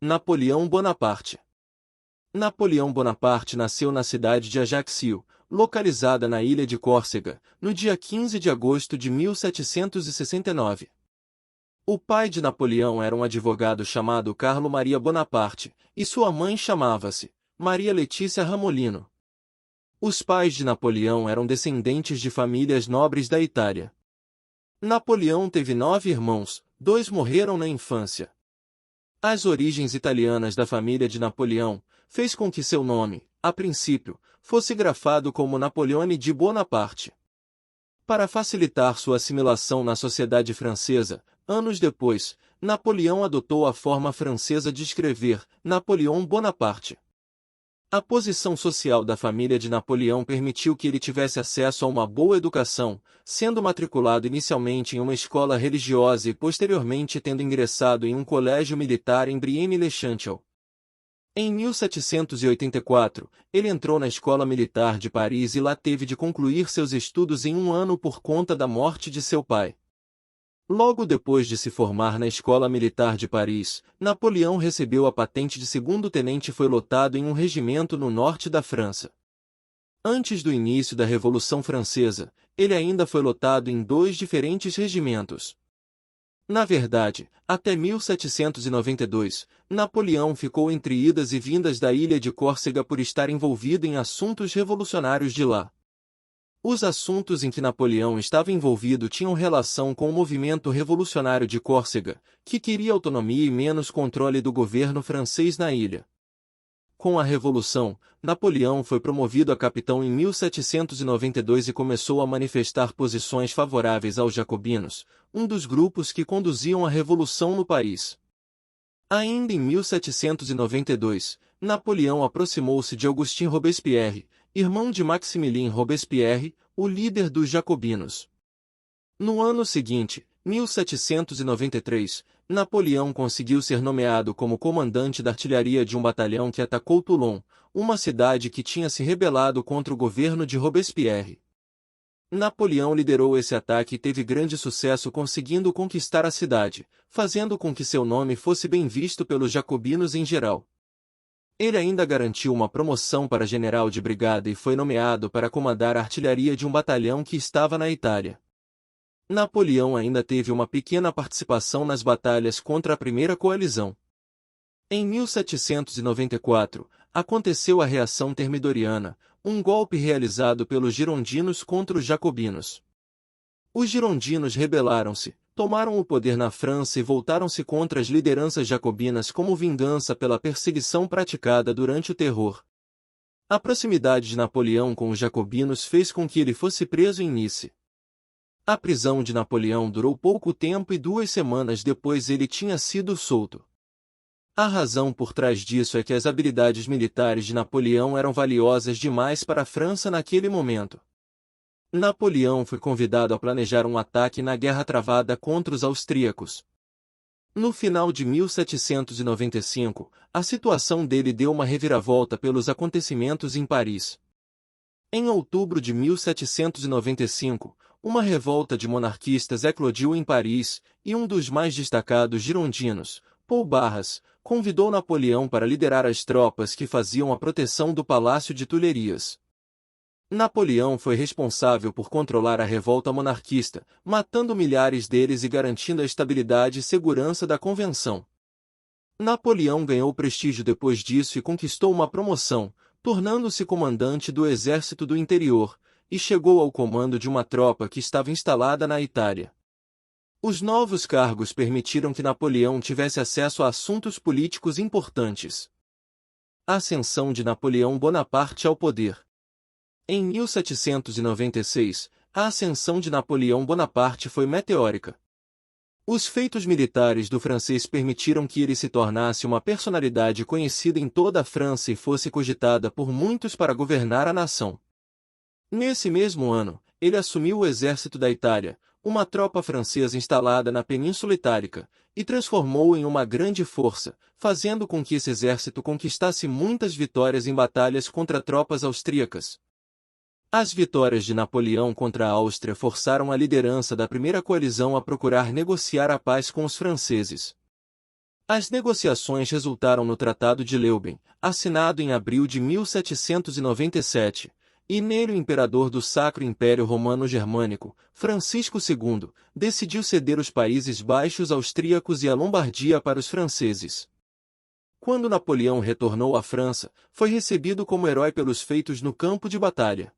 Napoleão Bonaparte. Napoleão Bonaparte nasceu na cidade de Ajaccio, localizada na ilha de Córcega, no dia 15 de agosto de 1769. O pai de Napoleão era um advogado chamado Carlo Maria Bonaparte, e sua mãe chamava-se Maria Letícia Ramolino. Os pais de Napoleão eram descendentes de famílias nobres da Itália. Napoleão teve 9 irmãos, 2 morreram na infância. As origens italianas da família de Napoleão fez com que seu nome, a princípio, fosse grafado como Napoleone di Bonaparte. Para facilitar sua assimilação na sociedade francesa, anos depois, Napoleão adotou a forma francesa de escrever, Napoleão Bonaparte. A posição social da família de Napoleão permitiu que ele tivesse acesso a uma boa educação, sendo matriculado inicialmente em uma escola religiosa e posteriormente tendo ingressado em um colégio militar em Brienne-le-Château. Em 1784, ele entrou na Escola Militar de Paris e lá teve de concluir seus estudos em um ano por conta da morte de seu pai. Logo depois de se formar na Escola Militar de Paris, Napoleão recebeu a patente de segundo-tenente e foi lotado em um regimento no norte da França. Antes do início da Revolução Francesa, ele ainda foi lotado em 2 diferentes regimentos. Na verdade, até 1792, Napoleão ficou entre idas e vindas da ilha de Córcega por estar envolvido em assuntos revolucionários de lá. Os assuntos em que Napoleão estava envolvido tinham relação com o movimento revolucionário de Córcega, que queria autonomia e menos controle do governo francês na ilha. Com a Revolução, Napoleão foi promovido a capitão em 1792 e começou a manifestar posições favoráveis aos jacobinos, um dos grupos que conduziam a revolução no país. Ainda em 1792, Napoleão aproximou-se de Augustin Robespierre, irmão de Maximilien Robespierre, o líder dos jacobinos. No ano seguinte, 1793, Napoleão conseguiu ser nomeado como comandante da artilharia de um batalhão que atacou Toulon, uma cidade que tinha se rebelado contra o governo de Robespierre. Napoleão liderou esse ataque e teve grande sucesso conseguindo conquistar a cidade, fazendo com que seu nome fosse bem visto pelos jacobinos em geral. Ele ainda garantiu uma promoção para general de brigada e foi nomeado para comandar a artilharia de um batalhão que estava na Itália. Napoleão ainda teve uma pequena participação nas batalhas contra a Primeira Coalizão. Em 1794, aconteceu a Reação Termidoriana, um golpe realizado pelos girondinos contra os jacobinos. Os girondinos rebelaram-se, tomaram o poder na França e voltaram-se contra as lideranças jacobinas como vingança pela perseguição praticada durante o Terror. A proximidade de Napoleão com os jacobinos fez com que ele fosse preso em Nice. A prisão de Napoleão durou pouco tempo e 2 semanas depois ele tinha sido solto. A razão por trás disso é que as habilidades militares de Napoleão eram valiosas demais para a França naquele momento. Napoleão foi convidado a planejar um ataque na guerra travada contra os austríacos. No final de 1795, a situação dele deu uma reviravolta pelos acontecimentos em Paris. Em outubro de 1795, uma revolta de monarquistas eclodiu em Paris, e um dos mais destacados girondinos, Paul Barras, convidou Napoleão para liderar as tropas que faziam a proteção do Palácio de Tulherias. Napoleão foi responsável por controlar a revolta monarquista, matando milhares deles e garantindo a estabilidade e segurança da convenção. Napoleão ganhou prestígio depois disso e conquistou uma promoção, tornando-se comandante do Exército do Interior, e chegou ao comando de uma tropa que estava instalada na Itália. Os novos cargos permitiram que Napoleão tivesse acesso a assuntos políticos importantes. A ascensão de Napoleão Bonaparte ao poder. Em 1796, a ascensão de Napoleão Bonaparte foi meteórica. Os feitos militares do francês permitiram que ele se tornasse uma personalidade conhecida em toda a França e fosse cogitada por muitos para governar a nação. Nesse mesmo ano, ele assumiu o exército da Itália, uma tropa francesa instalada na Península Itálica, e transformou-o em uma grande força, fazendo com que esse exército conquistasse muitas vitórias em batalhas contra tropas austríacas. As vitórias de Napoleão contra a Áustria forçaram a liderança da Primeira Coalizão a procurar negociar a paz com os franceses. As negociações resultaram no Tratado de Leuben, assinado em abril de 1797, e nele o imperador do Sacro Império Romano-Germânico, Francisco II, decidiu ceder os Países Baixos austríacos e a Lombardia para os franceses. Quando Napoleão retornou à França, foi recebido como herói pelos feitos no campo de batalha.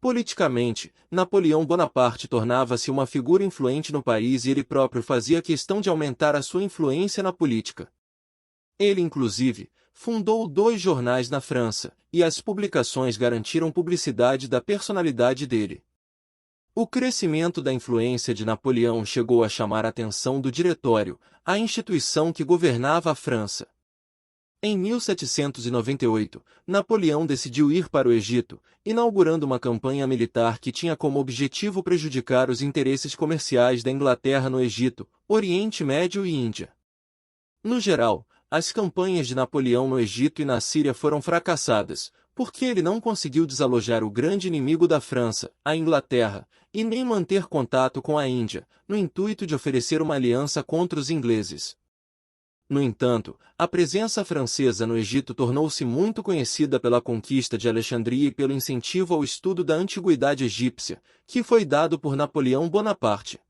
Politicamente, Napoleão Bonaparte tornava-se uma figura influente no país e ele próprio fazia questão de aumentar a sua influência na política. Ele, inclusive, fundou 2 jornais na França, e as publicações garantiram publicidade da personalidade dele. O crescimento da influência de Napoleão chegou a chamar a atenção do Diretório, a instituição que governava a França. Em 1798, Napoleão decidiu ir para o Egito, inaugurando uma campanha militar que tinha como objetivo prejudicar os interesses comerciais da Inglaterra no Egito, Oriente Médio e Índia. No geral, as campanhas de Napoleão no Egito e na Síria foram fracassadas, porque ele não conseguiu desalojar o grande inimigo da França, a Inglaterra, e nem manter contato com a Índia, no intuito de oferecer uma aliança contra os ingleses. No entanto, a presença francesa no Egito tornou-se muito conhecida pela conquista de Alexandria e pelo incentivo ao estudo da antiguidade egípcia, que foi dado por Napoleão Bonaparte.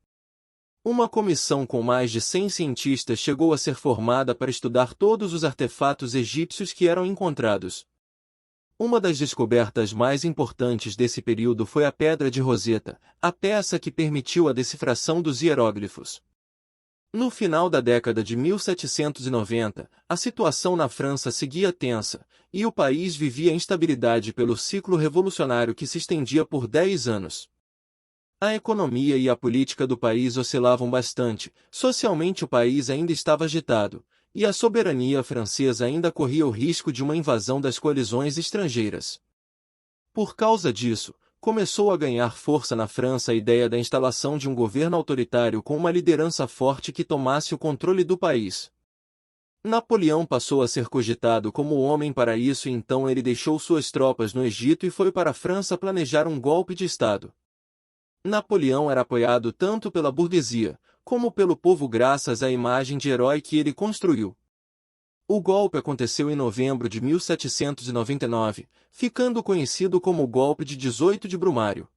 Uma comissão com mais de 100 cientistas chegou a ser formada para estudar todos os artefatos egípcios que eram encontrados. Uma das descobertas mais importantes desse período foi a Pedra de Roseta, a peça que permitiu a decifração dos hieróglifos. No final da década de 1790, a situação na França seguia tensa, e o país vivia instabilidade pelo ciclo revolucionário que se estendia por 10 anos. A economia e a política do país oscilavam bastante, socialmente o país ainda estava agitado, e a soberania francesa ainda corria o risco de uma invasão das coalizões estrangeiras. Por causa disso, começou a ganhar força na França a ideia da instalação de um governo autoritário com uma liderança forte que tomasse o controle do país. Napoleão passou a ser cogitado como o homem para isso e então ele deixou suas tropas no Egito e foi para a França planejar um golpe de Estado. Napoleão era apoiado tanto pela burguesia, como pelo povo graças à imagem de herói que ele construiu. O golpe aconteceu em novembro de 1799, ficando conhecido como o golpe de 18 de Brumário.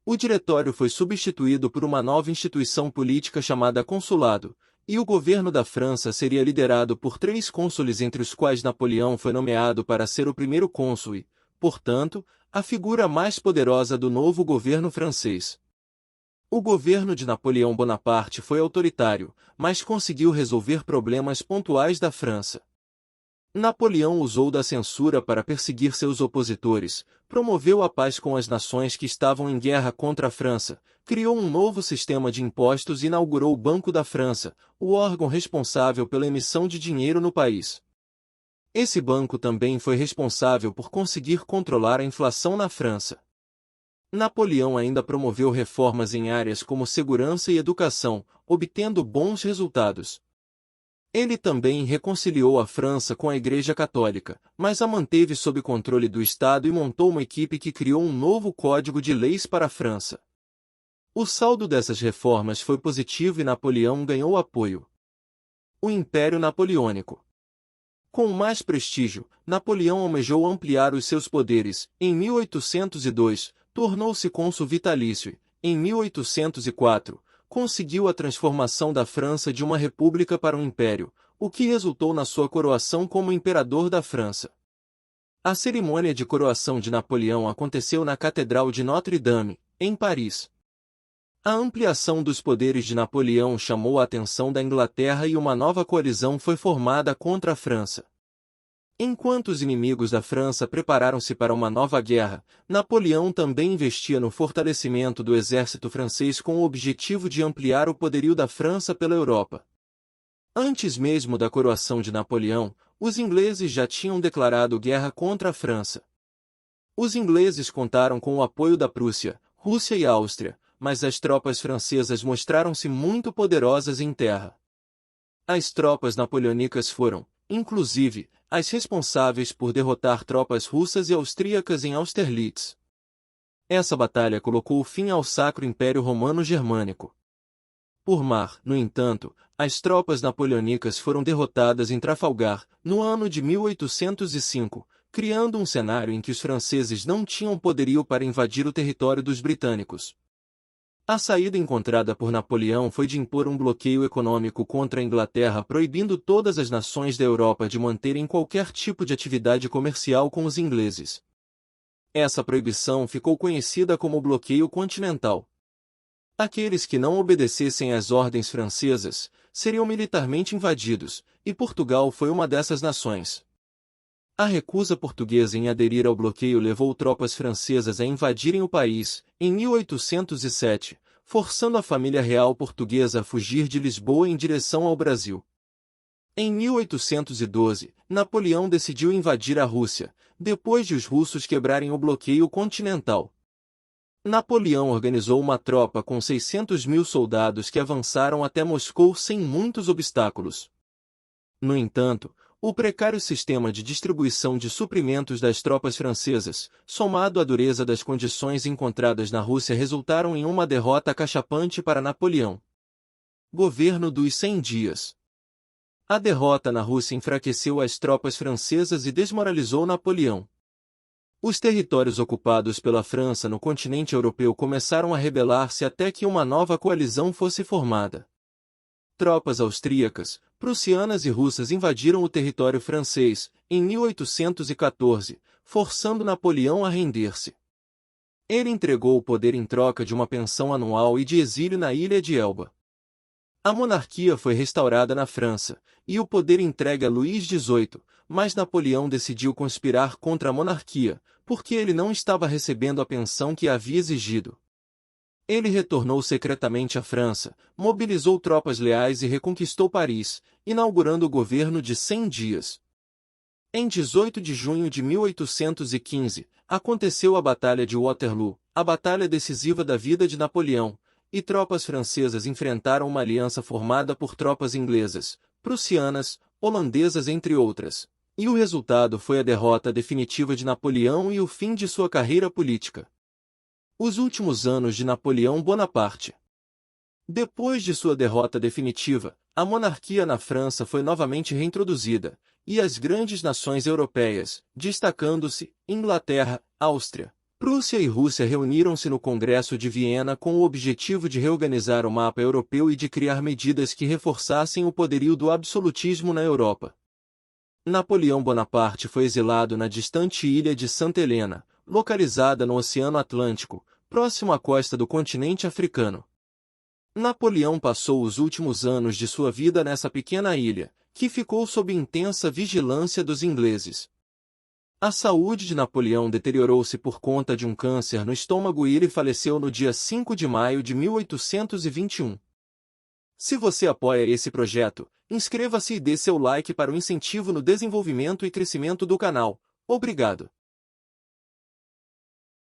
O diretório foi substituído por uma nova instituição política chamada Consulado, e o governo da França seria liderado por 3 cônsules entre os quais Napoleão foi nomeado para ser o primeiro cônsul e, portanto, a figura mais poderosa do novo governo francês. O governo de Napoleão Bonaparte foi autoritário, mas conseguiu resolver problemas pontuais da França. Napoleão usou da censura para perseguir seus opositores, promoveu a paz com as nações que estavam em guerra contra a França, criou um novo sistema de impostos e inaugurou o Banco da França, o órgão responsável pela emissão de dinheiro no país. Esse banco também foi responsável por conseguir controlar a inflação na França. Napoleão ainda promoveu reformas em áreas como segurança e educação, obtendo bons resultados. Ele também reconciliou a França com a Igreja Católica, mas a manteve sob controle do Estado e montou uma equipe que criou um novo código de leis para a França. O saldo dessas reformas foi positivo e Napoleão ganhou apoio. O Império Napoleônico. Com mais prestígio, Napoleão almejou ampliar os seus poderes. Em 1802, tornou-se cônsul vitalício e, em 1804, conseguiu a transformação da França de uma república para um império, o que resultou na sua coroação como imperador da França. A cerimônia de coroação de Napoleão aconteceu na Catedral de Notre-Dame, em Paris. A ampliação dos poderes de Napoleão chamou a atenção da Inglaterra e uma nova coalizão foi formada contra a França. Enquanto os inimigos da França prepararam-se para uma nova guerra, Napoleão também investia no fortalecimento do exército francês com o objetivo de ampliar o poderio da França pela Europa. Antes mesmo da coroação de Napoleão, os ingleses já tinham declarado guerra contra a França. Os ingleses contaram com o apoio da Prússia, Rússia e Áustria, mas as tropas francesas mostraram-se muito poderosas em terra. As tropas napoleônicas foram, inclusive, as responsáveis por derrotar tropas russas e austríacas em Austerlitz. Essa batalha colocou fim ao Sacro Império Romano-Germânico. Por mar, no entanto, as tropas napoleônicas foram derrotadas em Trafalgar, no ano de 1805, criando um cenário em que os franceses não tinham poderio para invadir o território dos britânicos. A saída encontrada por Napoleão foi de impor um bloqueio econômico contra a Inglaterra, proibindo todas as nações da Europa de manterem qualquer tipo de atividade comercial com os ingleses. Essa proibição ficou conhecida como bloqueio continental. Aqueles que não obedecessem às ordens francesas seriam militarmente invadidos, e Portugal foi uma dessas nações. A recusa portuguesa em aderir ao bloqueio levou tropas francesas a invadirem o país, em 1807, forçando a família real portuguesa a fugir de Lisboa em direção ao Brasil. Em 1812, Napoleão decidiu invadir a Rússia, depois de os russos quebrarem o bloqueio continental. Napoleão organizou uma tropa com 600.000 soldados que avançaram até Moscou sem muitos obstáculos. No entanto, o precário sistema de distribuição de suprimentos das tropas francesas, somado à dureza das condições encontradas na Rússia, resultaram em uma derrota acachapante para Napoleão. Governo dos 100 dias. A derrota na Rússia enfraqueceu as tropas francesas e desmoralizou Napoleão. Os territórios ocupados pela França no continente europeu começaram a rebelar-se até que uma nova coalizão fosse formada. Tropas austríacas, prussianas e russas invadiram o território francês, em 1814, forçando Napoleão a render-se. Ele entregou o poder em troca de uma pensão anual e de exílio na ilha de Elba. A monarquia foi restaurada na França, e o poder entregue a Luís XVIII, mas Napoleão decidiu conspirar contra a monarquia, porque ele não estava recebendo a pensão que havia exigido. Ele retornou secretamente à França, mobilizou tropas leais e reconquistou Paris, inaugurando o governo de 100 dias. Em 18 de junho de 1815, aconteceu a Batalha de Waterloo, a batalha decisiva da vida de Napoleão, e tropas francesas enfrentaram uma aliança formada por tropas inglesas, prussianas, holandesas entre outras. E o resultado foi a derrota definitiva de Napoleão e o fim de sua carreira política. Os últimos anos de Napoleão Bonaparte. Depois de sua derrota definitiva, a monarquia na França foi novamente reintroduzida, e as grandes nações europeias, destacando-se Inglaterra, Áustria, Prússia e Rússia, reuniram-se no Congresso de Viena com o objetivo de reorganizar o mapa europeu e de criar medidas que reforçassem o poderio do absolutismo na Europa. Napoleão Bonaparte foi exilado na distante ilha de Santa Helena, localizada no Oceano Atlântico, próximo à costa do continente africano. Napoleão passou os últimos anos de sua vida nessa pequena ilha, que ficou sob intensa vigilância dos ingleses. A saúde de Napoleão deteriorou-se por conta de um câncer no estômago e ele faleceu no dia 5 de maio de 1821. Se você apoia esse projeto, inscreva-se e dê seu like para o incentivo no desenvolvimento e crescimento do canal. Obrigado.